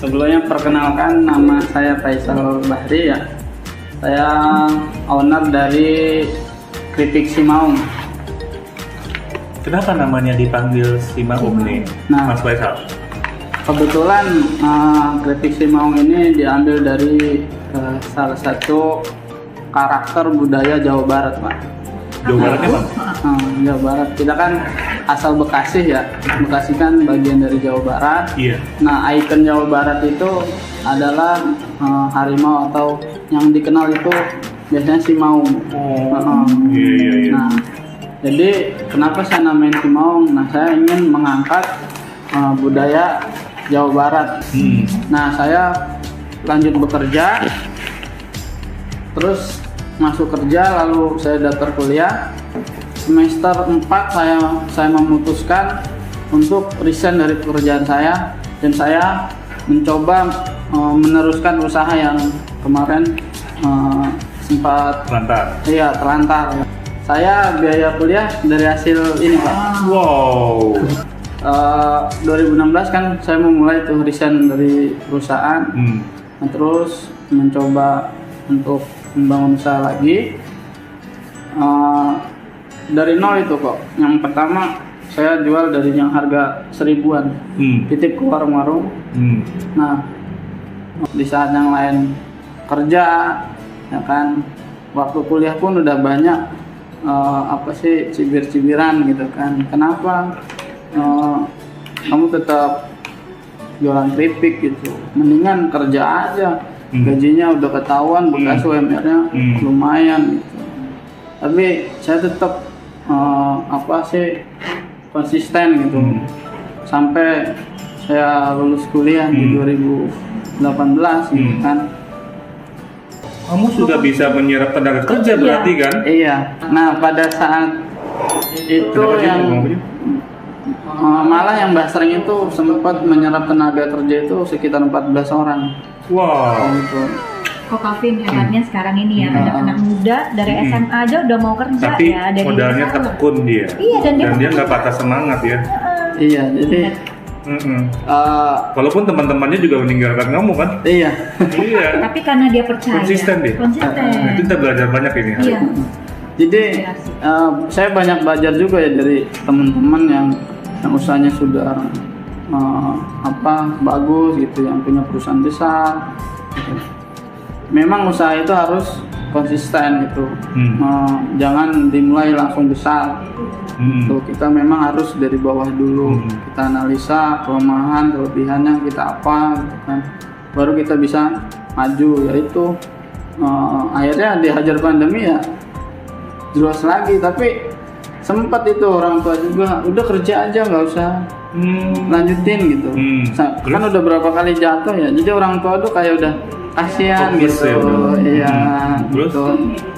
Sebelumnya perkenalkan, nama saya Faisal Bahri ya. Saya owner dari Keripik Simaung. Kenapa namanya dipanggil Simaung nih, Nah, Mas Faisal? kebetulan Keripik Simaung ini diambil dari salah satu karakter budaya Jawa Barat, Pak. Jawa Baratnya Bang? Jawa Barat. Kita kan asal Bekasi ya. Bekasi kan bagian dari Jawa Barat. Iya. Nah, ikon Jawa Barat itu adalah harimau atau yang dikenal itu biasanya Simaung. Iya. Nah, jadi kenapa saya namain Simaung? Nah, saya ingin mengangkat budaya Jawa Barat. Nah, saya lanjut bekerja, terus masuk kerja, lalu saya daftar kuliah. Semester 4 saya memutuskan untuk resign dari pekerjaan saya, dan saya mencoba meneruskan usaha yang kemarin sempat terlantar. Saya biaya kuliah dari hasil ini, Pak. Wow. 2016 kan saya memulai tuh resign dari perusahaan. Nah, terus mencoba untuk membangun usaha lagi dari nol itu kok. Yang pertama saya jual dari yang harga 1000-an, titip ke warung-warung. Nah, di saat yang lain kerja, ya kan, waktu kuliah pun udah banyak cibir-cibiran gitu kan. Kenapa kamu tetap jualan keripik gitu? Mendingan kerja aja, gajinya udah ketahuan, bekas UMR-nya lumayan gitu. Tapi saya tetap konsisten gitu sampai saya lulus kuliah di 2018 gitu kan. Kamu sudah bisa menyerap tenaga kerja berarti kan? Iya. Nah, pada saat itu malah yang basring itu sempat menyerap tenaga kerja itu sekitar 14 orang. Wow. Gitu. Kok Kavin hebatnya sekarang ini ya, anak-anak muda dari SMA aja udah mau kerja. Tapi ya dari modalnya tekun dia. Iya, dan dia nggak patah semangat ya. Iya, jadi walaupun teman-temannya juga meninggalkan kamu kan? Iya. Tapi karena dia percaya. Konsisten dia. Nah, itu kita belajar banyak ini. Iya. Jadi saya banyak belajar juga ya dari teman-teman yang usahanya sudah bagus gitu, yang punya perusahaan besar. Gitu. Memang usaha itu harus konsisten gitu, jangan dimulai langsung besar. Tuh, kita memang harus dari bawah dulu, kita analisa kelemahan, kelebihannya kita apa, gitu kan. Baru kita bisa maju. Yaitu akhirnya dihajar pandemi ya jelas lagi, tapi sempat itu orang tua juga udah kerja aja, nggak usah lanjutin gitu. Kan udah berapa kali jatuh ya, jadi orang tua tuh kayak udah kasihan gitu. Iya, gitu.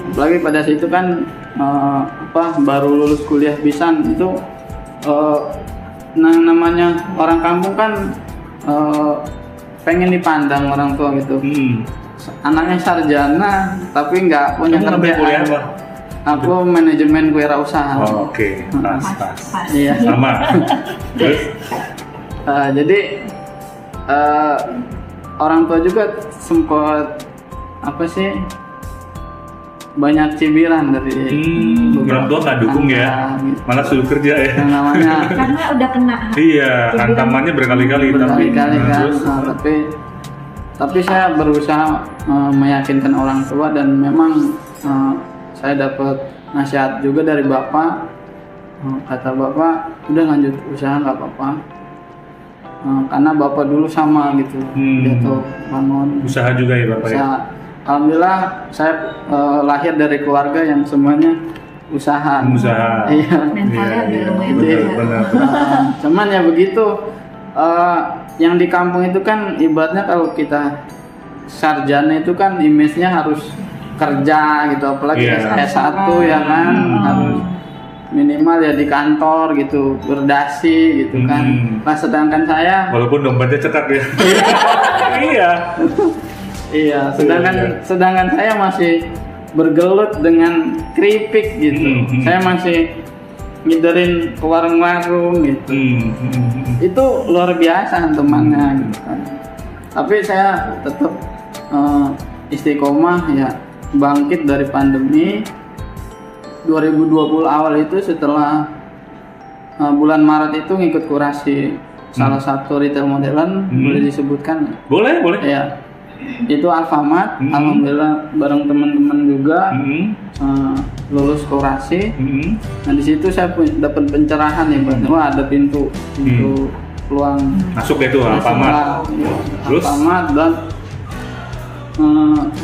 Apalagi pada situ kan baru lulus kuliah pisan itu, namanya orang kampung kan pengen dipandang orang tua gitu. Anaknya sarjana tapi nggak punya kerjaan. Aku manajemen wirausaha. Oke. Pas. Iya. Sama. Terus? Jadi orang tua juga sempat banyak cibiran dari orang tua nggak dukung ya, gitu. malah suruh kerja ya. Namanya karena udah kena. Iya, hantamannya berkali-kali kan. Nah, tapi saya berusaha meyakinkan orang tua, dan memang saya dapat nasihat juga dari bapak. Kata bapak, udah lanjut usaha nggak apa-apa, karena bapak dulu sama gitu, dia tuh bangun usaha juga ya bapak usaha. ya. Alhamdulillah saya lahir dari keluarga yang semuanya usaha. Iya. Mentalnya udah lumayan benar. Cuman ya begitu, yang di kampung itu kan ibaratnya kalau kita sarjana itu kan image-nya harus kerja gitu, apalagi S1 ya kan, harus minimal ya di kantor gitu, berdasi gitu kan. Nah, sedangkan saya walaupun dompetnya cetak ya. Iya, sedangkan saya masih bergelut dengan keripik gitu. Saya masih ngiderin ke warung-warung gitu. Itu luar biasa temannya gitu kan. Tapi saya tetap istiqomah ya, bangkit dari pandemi 2020 awal itu. Setelah bulan Maret itu ngikut kurasi salah satu retail modern, boleh disebutkan? Boleh. Ya, itu Alfamart. Alhamdulillah bareng teman-teman juga lulus kurasi. Nah di situ saya dapat pencerahan ya, bahwa ada pintu peluang masuk itu Alfamart. Terus Alfamart, dan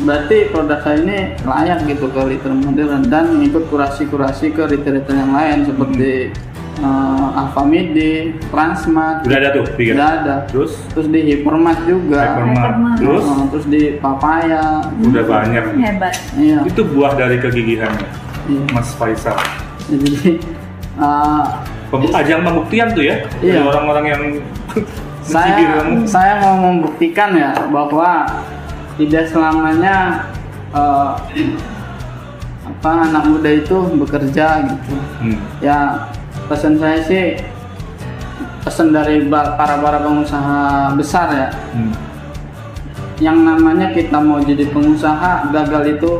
berarti produk saya ini layak gitu ke retail modern, dan ikut kurasi-kurasi ke retail-retail yang lain seperti Alfamidi, Transmart. Udah ada tuh, Udah ada. Terus di Hypermart juga. Hypermart. Terus di Papaya. Udah banyak. Hebat. Iya. Itu buah dari kegigihannya, Mas Faisal. Jadi ajang pembuktian tuh ya, Iya. dari orang-orang yang saya mau membuktikan ya bahwa tidak selamanya anak muda itu bekerja gitu. Ya pesan saya sih, pesan dari para pengusaha besar ya. Yang namanya kita mau jadi pengusaha, gagal itu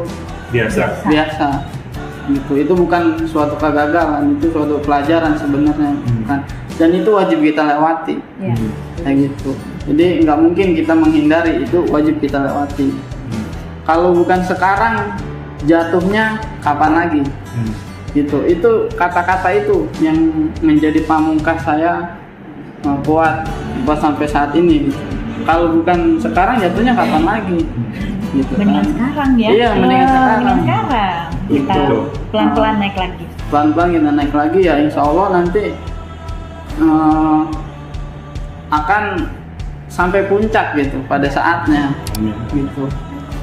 biasa gitu. Itu bukan suatu kegagalan, itu suatu pelajaran sebenarnya kan. Dan itu wajib kita lewati. Kayak gitu. Jadi nggak mungkin kita menghindari, itu wajib kita lewati. Kalau bukan sekarang, jatuhnya kapan lagi? Gitu. Itu kata-kata itu yang menjadi pamungkas saya kuat sampai saat ini. Gitu. Kalau bukan sekarang, jatuhnya kapan lagi? Gitu. Mendingan sekarang ya. Iya, mendingan sekarang. Kita Gitu. pelan-pelan naik lagi. Pelan-pelan kita naik lagi ya, insya Allah nanti akan sampai puncak gitu pada saatnya. Gitu.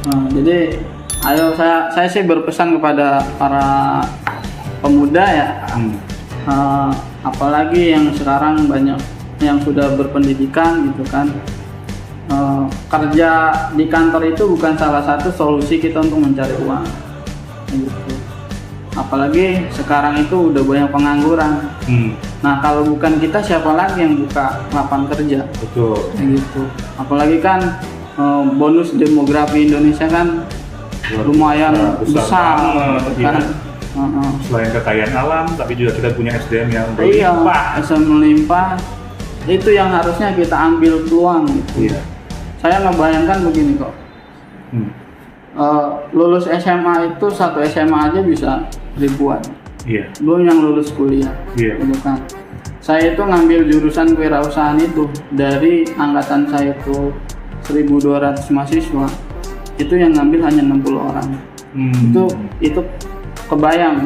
Jadi ayo saya sih berpesan kepada para pemuda ya, apalagi yang sekarang banyak yang sudah berpendidikan gitu kan, kerja di kantor itu bukan salah satu solusi kita untuk mencari uang gitu. Apalagi sekarang itu udah banyak pengangguran. Nah kalau bukan kita, siapa lagi yang buka lapangan kerja? Betul. Gitu. Apalagi kan bonus demografi Indonesia kan lumayan besar kan. Selain kekayaan alam, tapi juga kita punya SDM yang berlimpah. SDM melimpah. Itu yang harusnya kita ambil peluang gitu. Iya. Saya ngebayangkan begini kok. Lulus SMA itu satu SMA aja bisa ribuan. Iya. Belum yang lulus kuliah. Iya. Gitu kan. Saya itu ngambil jurusan kewirausahaan itu dari angkatan saya itu 1.200 mahasiswa. Itu yang ngambil hanya 60 orang. Itu kebayang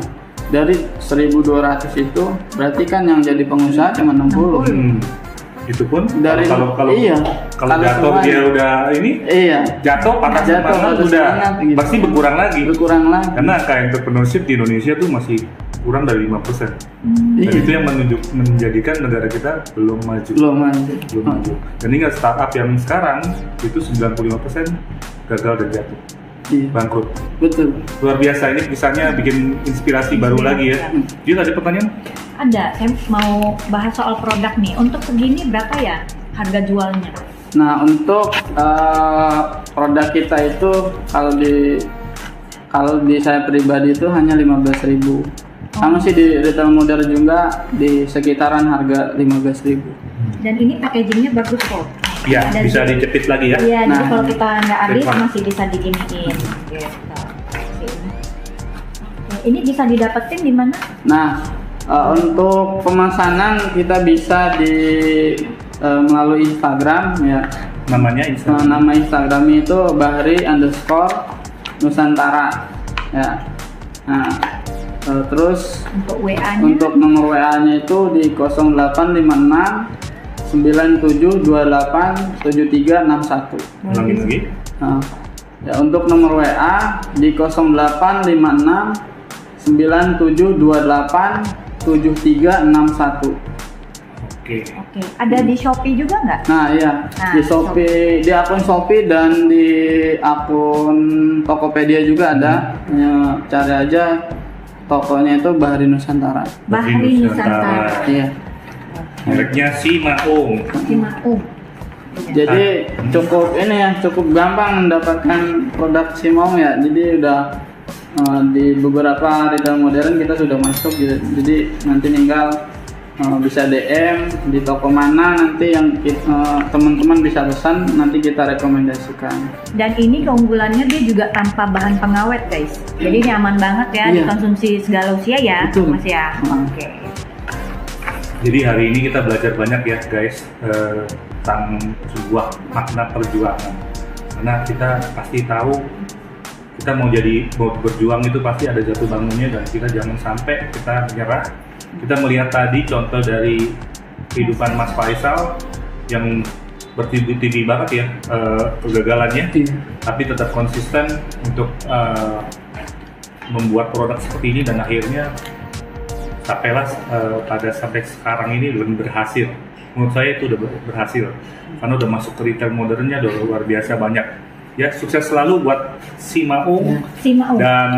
dari 1.200 itu berarti kan yang jadi pengusaha cuma 60. Itu pun dari kalau jatuh semuanya, dia udah ini jatuh patah semangat udah gitu. pasti berkurang lagi karena angka entrepreneurship di Indonesia tuh masih kurang dari 5%. Dan itu yang menjadikan negara kita belum maju. Dan ingat, startup yang sekarang itu 95% gagal dan jatuh, bangkrut. Betul. Luar biasa, ini misalnya bikin inspirasi baru lagi ya. Jadi ada pertanyaan? Ada, saya mau bahas soal produk nih. Untuk segini berapa ya harga jualnya? Nah untuk produk kita itu kalau di saya pribadi itu hanya 15.000. Sama sih di retail modern juga di sekitaran harga 15.000. Dan ini packagingnya bagus kok. Ya, bisa dicepit lagi ya. Iya, jadi kalau kita nggak habis masih bisa diginiin. Gitu. Ini bisa didapetin di mana? Nah, untuk pemesanan kita bisa melalui Instagram ya. Namanya Instagram. Nama Instagramnya itu bahri_nusantara ya. Nah, terus untuk WA-nya? Untuk nomor WA-nya itu di 0856 9728 7361. Lagi. Ya, untuk nomor WA di 0856 9728 7361. Oke. Ada di Shopee juga nggak? Nah iya, di Shopee, di akun Shopee dan di akun Tokopedia juga ada. Ya, cari aja tokonya itu Bahri Nusantara. Bahri Nusantara. Iya. Mereknya Si Maung. Si Maung. Jadi cukup ini ya, cukup gampang mendapatkan produk Simaung ya. Jadi udah di beberapa retail modern kita sudah masuk gitu. Jadi nanti tinggal bisa DM di toko mana nanti yang teman-teman bisa pesan, nanti kita rekomendasikan. Dan ini keunggulannya dia juga tanpa bahan pengawet guys, jadi nyaman banget ya dikonsumsi segala usia ya. Betul. Mas ya. Oke. Jadi hari ini kita belajar banyak ya guys tentang sebuah makna perjuangan, karena kita pasti tahu kita mau berjuang itu pasti ada jatuh bangunnya, dan kita jangan sampai kita menyerah. Kita melihat tadi contoh dari kehidupan Mas Faisal yang bertubi-tubi banget ya kegagalannya, tapi tetap konsisten untuk membuat produk seperti ini, dan akhirnya sampailah sampai sekarang ini belum berhasil. Menurut saya itu udah berhasil karena udah masuk ke retail modernnya udah luar biasa banyak. Ya, sukses selalu buat Simaung. Dan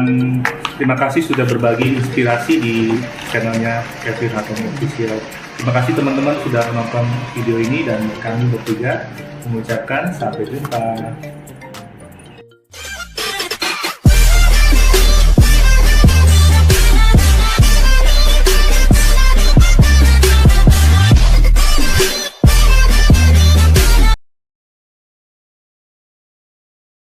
terima kasih sudah berbagi inspirasi di channelnya Kevin Hatton Official. Terima kasih teman-teman sudah menonton video ini, dan kami bertiga mengucapkan sampai jumpa.